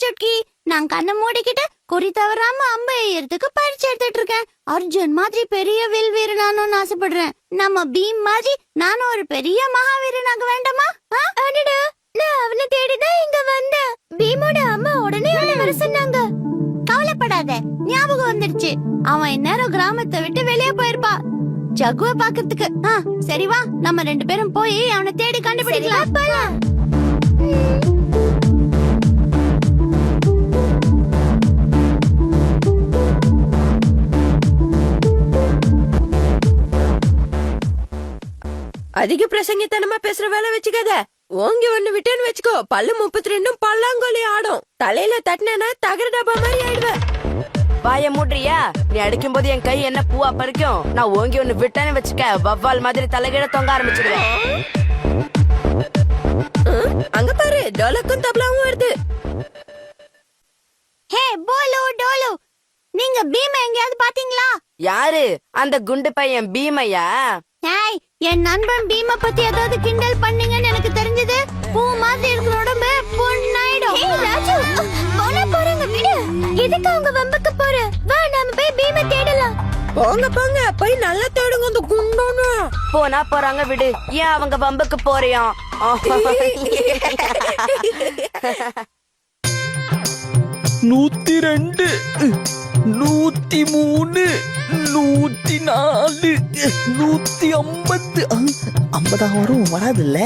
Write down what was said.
சுட்கி. நான் கண்ணை மூடிக்கிட்டு குறி தவறாம அம்பு எய்யறதுக்கு பயிற்சி எடுத்துட்டு இருக்கேன். அர்ஜுன் மாதிரி பெரிய வில் வீரனானும் ஆசைப்படுறேன். நம்ம பீம் மாதிரி நானும் ஒரு பெரிய மகாவீரனாக வேண்டாமா? அடடா, நான் அவனை தேடிதான் இங்க வந்தேன். பீமோட அம்மா உடனே அவனை வர சொன்னாங்க. கவலைப்படாத, ஞாபகம் வந்துருச்சு. அவன் இந்நேரம் கிராமத்தை விட்டு வெளியே போயிருப்பா ஜகுவ பாக்கிறதுக்கு. சரி வா, நம்ம 2 பேரும் போய் அவனை தேடி கண்டுபிடிக்கலாம். அதிக பிரசங்கித்தனமா பேசுற வேலை வச்சுக்காத. ஓங்கி ஒண்ணு விட்டேன்னு வச்சுக்கோ, பல்லு 32 பல்லாங்கோலி ஆடும். தலையில தட்டினா தகர டப்பா மாதிரி ஆயிடுவேன். வாய மூடுறியா? நீ அடிக்கும் போது என் கை என்ன பூவா பறிக்கும். நான் ஓங்கி ஒண்ணு விட்டேன்னு வச்சுக்க, வவ்வால் மாதிரி தலைகீழ தொங்க ஆரம்பிச்சிடுவேன். அங்க பாரு, டோலக்கும் தபலாவும் வருது. ஹே போலோ டோலோ, நீங்க பீம எங்கயாவது பாத்தீங்களா? யாரு அந்த குண்டு பையன் பீமையா? ஹேய், என் நண்பன் பீம பத்தி ஏதாவது கிண்டல் பண்ணீங்கன்னு எனக்கு தெரிஞ்சது. பூ மாதிரி இருக்கிற உடம்பு பொண்ணாயிடும். ஹே ராஜு, போனா போறாங்க விடு. எதுக்கு அவங்க வம்புக்கு போற? வா நாம போய் பீம தேடலாம். போங்க போங்க, போய் நல்லா தேடுங்க அந்த குண்டோன்னு. போனா போறாங்க விடு, ஏன் அவங்க வம்புக்கு போறியாம்? 102, 103, 104, 150. 50 வரும், வராது இல்ல?